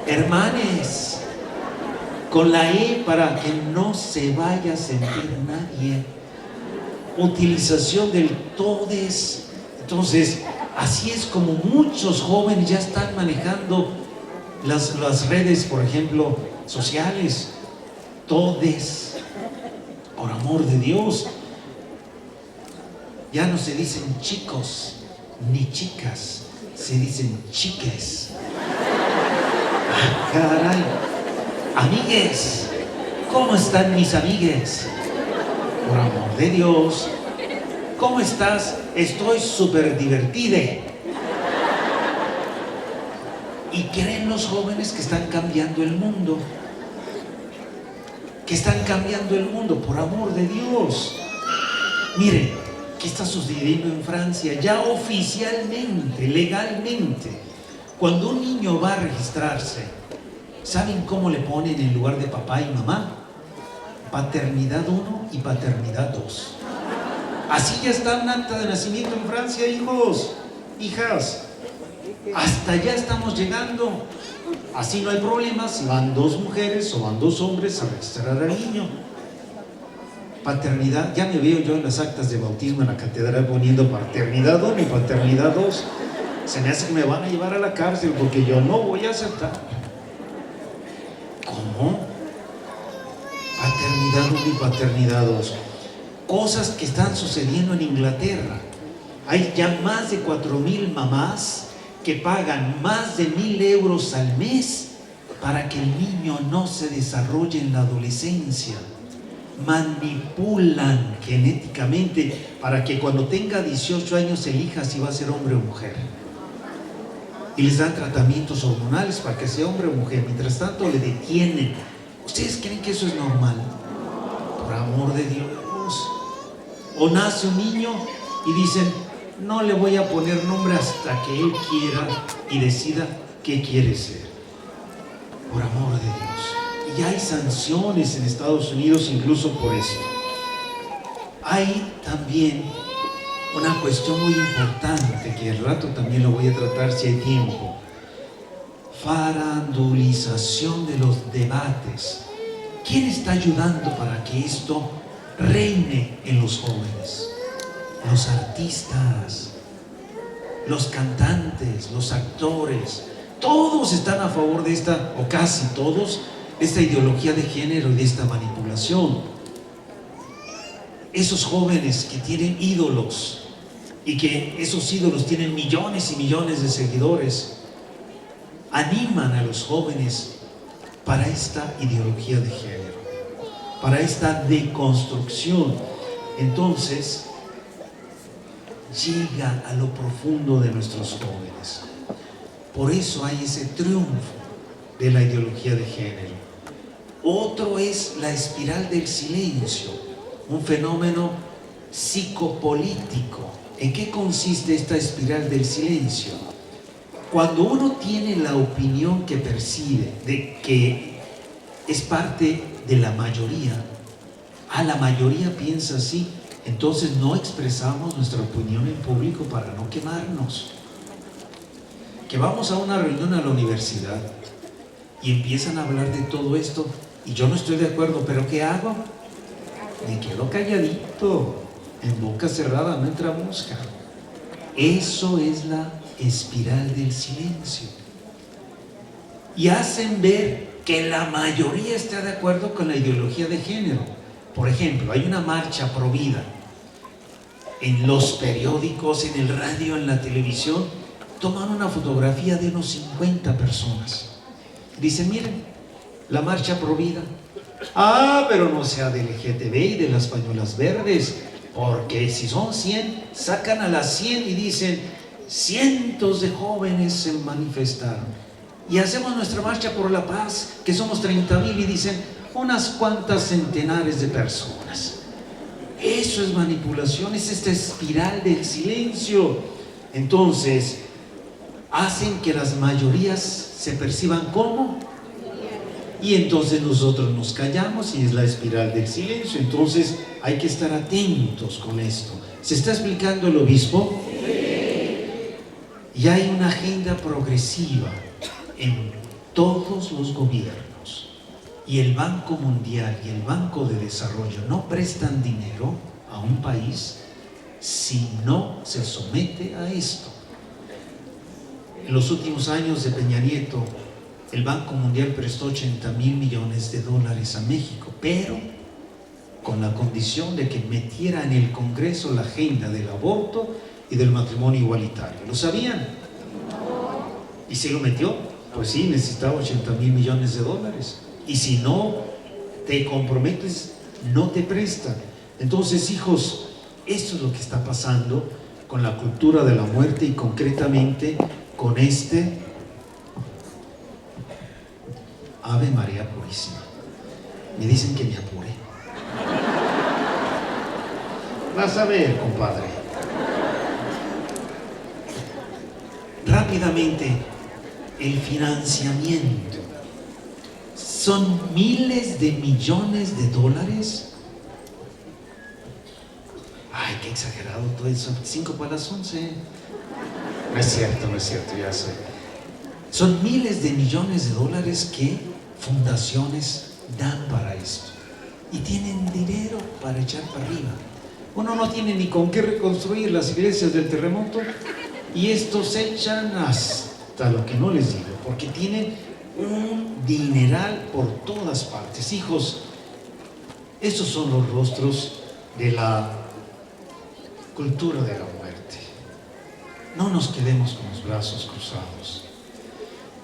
Hermanes, con la E para que no se vaya a sentir nadie. Utilización del todes. Entonces, así es como muchos jóvenes ya están manejando las redes, por ejemplo, sociales. Todes. Por amor de Dios. Ya no se dicen chicos ni chicas, se dicen chiques. Ah, caray. Amigues, ¿cómo están mis amigues? Por amor de Dios, ¿cómo estás? Estoy súper divertida. Y creen los jóvenes que están cambiando el mundo. Que están cambiando el mundo, por amor de Dios. Miren, ¿qué está sucediendo en Francia? Ya oficialmente, legalmente, cuando un niño va a registrarse, ¿saben cómo le ponen en lugar de papá y mamá? Paternidad 1 y paternidad 2. Así ya está un acta de nacimiento en Francia, hijos, hijas. Hasta allá estamos llegando. Así no hay problema si van 2 mujeres o van 2 hombres a registrar al niño. Paternidad, ya me veo yo en las actas de bautismo en la catedral poniendo paternidad 1 y paternidad 2. Se me hace que me van a llevar a la cárcel porque yo no voy a aceptar. ¿Cómo? Paternidad 1 y paternidad 2. Cosas que están sucediendo en Inglaterra. Hay ya más de 4.000 mamás que pagan más de 1.000 euros al mes para que el niño no se desarrolle en la adolescencia. Manipulan genéticamente para que cuando tenga 18 años elija si va a ser hombre o mujer. Y les dan tratamientos hormonales para que sea hombre o mujer. Mientras tanto le detienen. ¿Ustedes creen que eso es normal? Por amor de Dios. O nace un niño y dicen, no le voy a poner nombre hasta que él quiera y decida qué quiere ser. Por amor de Dios. Y hay sanciones en Estados Unidos incluso por esto. Hay también una cuestión muy importante que al rato también lo voy a tratar si hay tiempo. Farandulización de los debates. ¿Quién está ayudando para que esto reine en los jóvenes? Los artistas, los cantantes, los actores, todos están a favor de esta, o casi todos, de esta ideología de género y de esta manipulación. Esos jóvenes que tienen ídolos y que esos ídolos tienen millones y millones de seguidores, animan a los jóvenes para esta ideología de género. para esta deconstrucción. Entonces, llega a lo profundo de nuestros jóvenes. Por eso hay ese triunfo de la ideología de género. Otro es la espiral del silencio, un fenómeno psicopolítico. ¿En qué consiste esta espiral del silencio? Cuando uno tiene la opinión que percibe de que es parte de la mayoría, la mayoría piensa así, entonces no expresamos nuestra opinión en público para no quemarnos. Que vamos a una reunión a la universidad y empiezan a hablar de todo esto y yo no estoy de acuerdo, pero ¿qué hago? Me quedo calladito, en boca cerrada no entra mosca. Eso es la espiral del silencio. Y hacen ver que la mayoría está de acuerdo con la ideología de género. Por ejemplo, hay una marcha pro vida. En los periódicos, en el radio, en la televisión, toman una fotografía de unos 50 personas. Dicen, miren, la marcha pro vida. Pero no sea del LGTB y de las pañuelas verdes, porque si son 100, sacan a las 100 y dicen, cientos de jóvenes se manifestaron. Y hacemos nuestra marcha por la paz, que somos 30,000, y dicen, unas cuantas centenares de personas. Eso es manipulación, es esta espiral del silencio. Entonces, hacen que las mayorías se perciban como, y entonces nosotros nos callamos y es la espiral del silencio. Entonces hay que estar atentos con esto. ¿Se está explicando el obispo? Y hay una agenda progresiva en todos los gobiernos, y el Banco Mundial y el Banco de Desarrollo no prestan dinero a un país si no se somete a esto. En los últimos años de Peña Nieto, el Banco Mundial prestó 80,000 millones de dólares a México, pero con la condición de que metiera en el Congreso la agenda del aborto y del matrimonio igualitario. ¿Lo sabían? ¿Y si lo metió? Pues sí, necesitaba 80,000 millones de dólares. Y si no te comprometes, no te prestan. Entonces, hijos, esto es lo que está pasando con la cultura de la muerte y concretamente con este Ave María Purísima. Me dicen que me apure. Vas a ver, compadre. Rápidamente, el financiamiento. Son miles de millones de dólares. Ay, qué exagerado todo eso. 5 para las 11. No es cierto, ya sé. Son miles de millones de dólares que fundaciones dan para esto. Y tienen dinero para echar para arriba. Uno no tiene ni con qué reconstruir las iglesias del terremoto y estos echan hasta lo que no les digo, porque tienen un dineral por todas partes. Hijos, estos son los rostros de la cultura de la muerte. No nos quedemos con los brazos cruzados.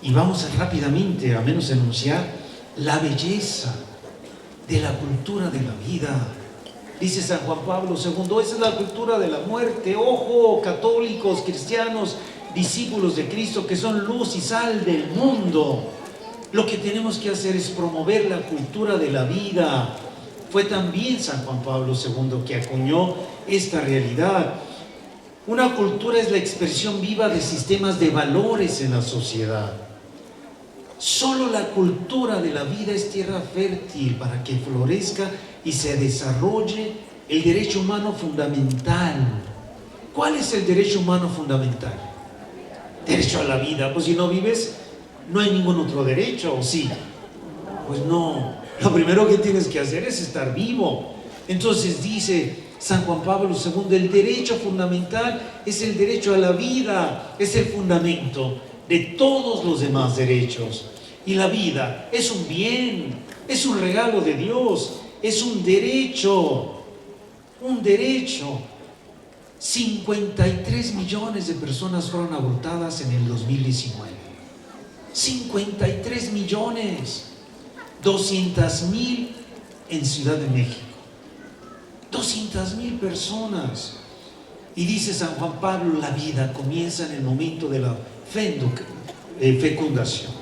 Y vamos rápidamente, a menos enunciar la belleza de la cultura de la vida. Dice San Juan Pablo II, esa es la cultura de la muerte. Ojo, católicos, cristianos, discípulos de Cristo, que son luz y sal del mundo. Lo que tenemos que hacer es promover la cultura de la vida. Fue también San Juan Pablo II que acuñó esta realidad. Una cultura es la expresión viva de sistemas de valores en la sociedad. Solo la cultura de la vida es tierra fértil para que florezca y se desarrolle el derecho humano fundamental. ¿Cuál es el derecho humano fundamental? Derecho a la vida. Pues si no vives, no hay ningún otro derecho, ¿o sí? Pues no. Lo primero que tienes que hacer es estar vivo. Entonces dice San Juan Pablo II, el derecho fundamental es el derecho a la vida, es el fundamento de todos los demás derechos. Y la vida es un bien, es un regalo de Dios, es un derecho, un derecho. 53 millones de personas fueron abortadas en el 2019. 53 millones, 200,000 en Ciudad de México. 200,000 personas. Y dice San Juan Pablo, la vida comienza en el momento de la fecundación.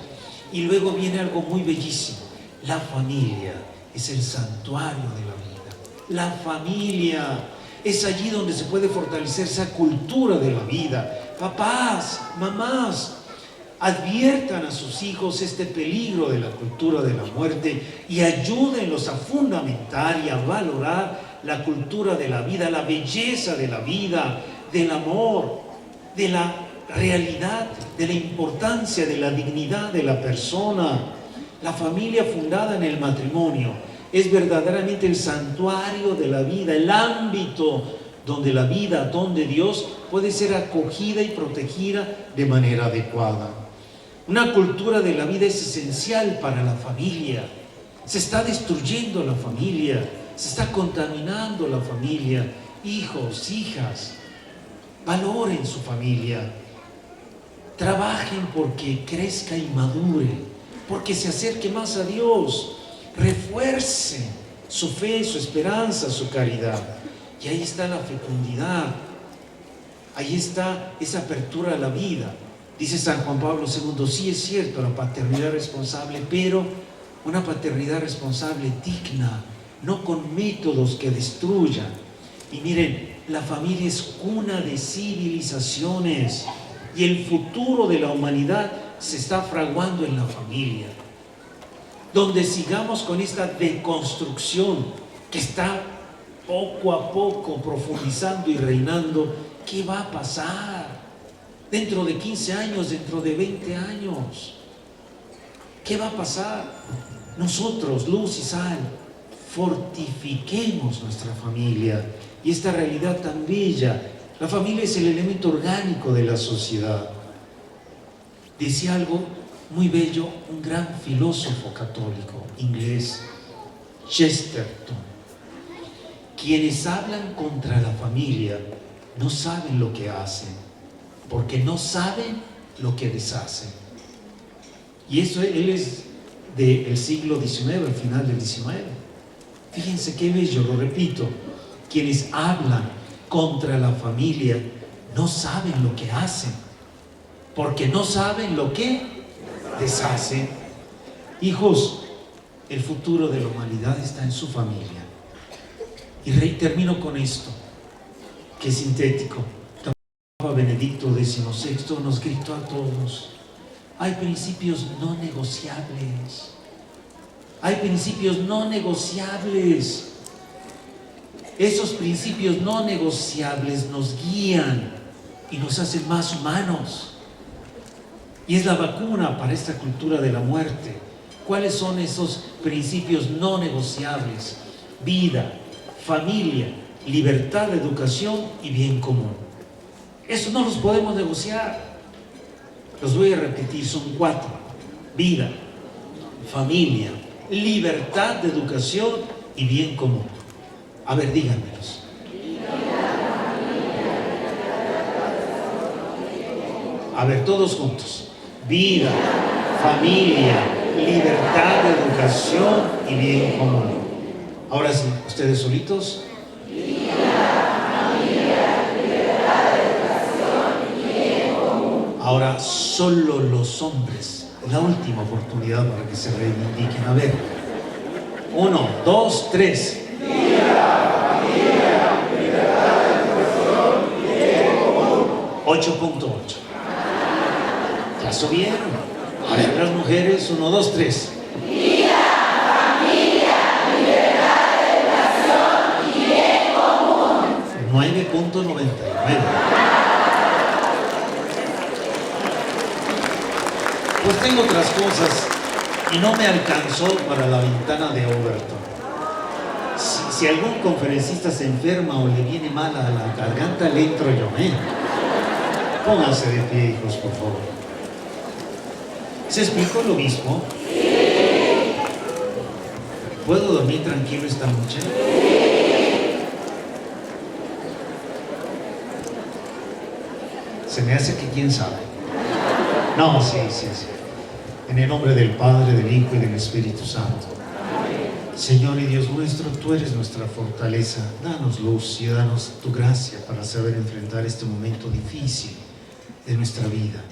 Y luego viene algo muy bellísimo. La familia es el santuario de la vida. La familia es allí donde se puede fortalecer esa cultura de la vida. Papás, mamás, adviertan a sus hijos este peligro de la cultura de la muerte y ayúdenlos a fundamentar y a valorar la cultura de la vida, la belleza de la vida, del amor, de la realidad, de la importancia, de la dignidad de la persona. La familia fundada en el matrimonio es verdaderamente el santuario de la vida, el ámbito donde la vida, don de Dios, puede ser acogida y protegida de manera adecuada. Una cultura de la vida es esencial para la familia. Se está destruyendo la familia, se está contaminando la familia. Hijos, hijas, valoren su familia. Trabajen porque crezca y madure, porque se acerque más a Dios. Refuercen su fe, su esperanza, su caridad. Y ahí está la fecundidad. Ahí está esa apertura a la vida. Dice San Juan Pablo II, sí es cierto, la paternidad responsable, pero una paternidad responsable digna, no con métodos que destruyan. Y miren, la familia es cuna de civilizaciones y el futuro de la humanidad se está fraguando en la familia. Donde sigamos con esta deconstrucción que está poco a poco profundizando y reinando, ¿qué va a pasar? Dentro de 15 años, dentro de 20 años, ¿qué va a pasar? Nosotros, luz y sal, fortifiquemos nuestra familia y esta realidad tan bella. La familia es el elemento orgánico de la sociedad. Decía algo muy bello un gran filósofo católico inglés, Chesterton: quienes hablan contra la familia no saben lo que hacen, porque no saben lo que deshacen. Y eso él es del siglo XIX, al final del XIX. Fíjense qué bello, lo repito. Quienes hablan contra la familia no saben lo que hacen, porque no saben lo que deshacen. Hijos, el futuro de la humanidad está en su familia. Y termino con esto, que es sintético. Papa Benedicto XVI nos gritó a todos: hay principios no negociables. Hay principios no negociables. Esos principios no negociables nos guían y nos hacen más humanos. Y es la vacuna para esta cultura de la muerte. ¿Cuáles son esos principios no negociables? Vida, familia, libertad, educación y bien común. Eso no los podemos negociar. Los voy a repetir, son 4. Vida, familia, libertad de educación y bien común. A ver, díganmelos. A ver, todos juntos. Vida, familia, libertad de educación y bien común. Ahora sí, ustedes solitos. Ahora solo los hombres, la última oportunidad para que se reivindiquen. A ver, 1, 2, 3. Vida, familia, libertad de educación y bien común. 8.8. ¿Ya subieron? A ver, las mujeres, 1, 2, 3. Vida, familia, libertad de educación y bien común. 9.99. Pues tengo otras cosas y no me alcanzó para la ventana de Overton. Si algún conferencista se enferma o le viene mal a la garganta, le entro yo, Pónganse de pie, hijos, por favor. ¿Se explicó lo mismo? Sí. ¿Puedo dormir tranquilo esta noche? Sí. Se me hace que quién sabe. No, sí. En el nombre del Padre, del Hijo y del Espíritu Santo. Señor y Dios nuestro, tú eres nuestra fortaleza. Danos luz y danos tu gracia para saber enfrentar este momento difícil de nuestra vida.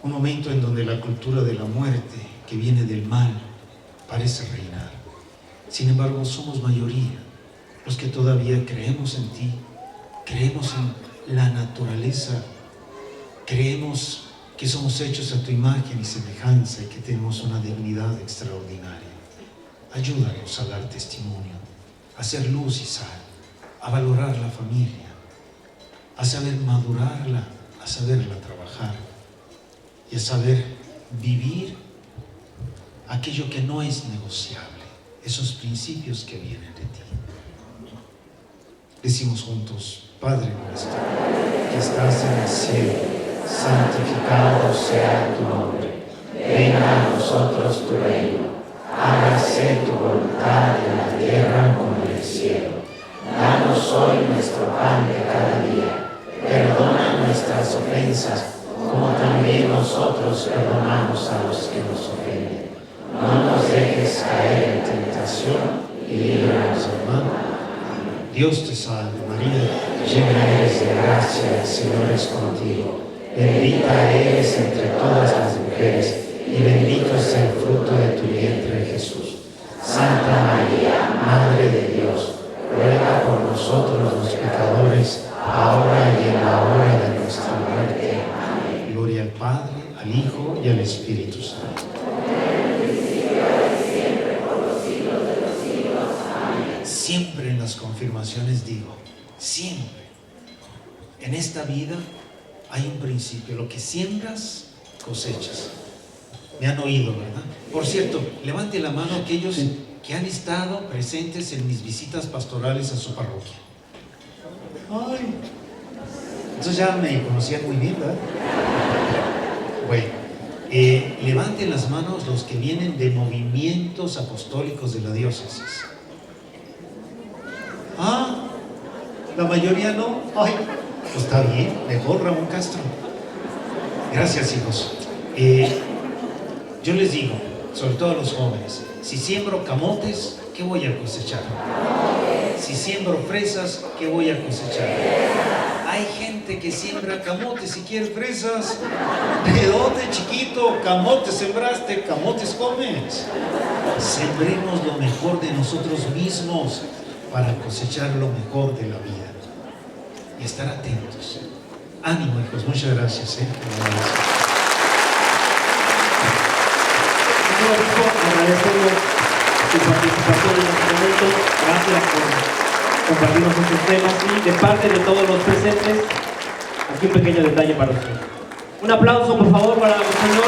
Un momento en donde la cultura de la muerte, que viene del mal, parece reinar. Sin embargo, somos mayoría los que todavía creemos en ti, creemos en la naturaleza, creemos que somos hechos a tu imagen y semejanza y que tenemos una dignidad extraordinaria. Ayúdanos a dar testimonio, a hacer luz y sal, a valorar la familia, a saber madurarla, a saberla trabajar y a saber vivir aquello que no es negociable, esos principios que vienen de ti. Decimos juntos: Padre nuestro, que estás en el cielo, santificado sea tu nombre. Venga a nosotros tu reino. Hágase tu voluntad en la tierra como en el cielo. Danos hoy nuestro pan de cada día. Perdona nuestras ofensas, como también nosotros perdonamos a los que nos ofenden. No nos dejes caer en tentación y líbranos del mal. Dios te salve María, llena eres de gracia, el Señor es contigo. Bendita eres entre todas las mujeres, y bendito es el fruto de tu vientre, Jesús. Santa María, Madre de Dios, ruega por nosotros los pecadores, ahora y en la hora de nuestra muerte. Amén. Gloria al Padre, al Hijo y al Espíritu Santo. Siempre en las confirmaciones digo, siempre. En esta vida hay un principio: lo que siembras, cosechas. Me han oído, ¿verdad? Por cierto, levante la mano aquellos que han estado presentes en mis visitas pastorales a su parroquia. Ay, entonces ya me conocían muy bien, ¿verdad? Bueno, levanten las manos los que vienen de movimientos apostólicos de la diócesis. Ah, la mayoría no. Ay, pues está bien, mejor Ramón Castro. Gracias, hijos. Yo les digo, sobre todo a los jóvenes, si siembro camotes, ¿qué voy a cosechar? Si siembro fresas, ¿qué voy a cosechar? Hay gente que siembra camotes y quiere fresas. ¿De dónde, chiquito? Camotes sembraste, camotes comes. Sembremos lo mejor de nosotros mismos para cosechar lo mejor de la vida. Y estar atentos. Ánimo, hijos. Muchas gracias. Agradecemos su participación en este momento. Gracias por compartirnos estos temas y de parte de todos los presentes, aquí un pequeño detalle para usted. Un aplauso, por favor, para el señor.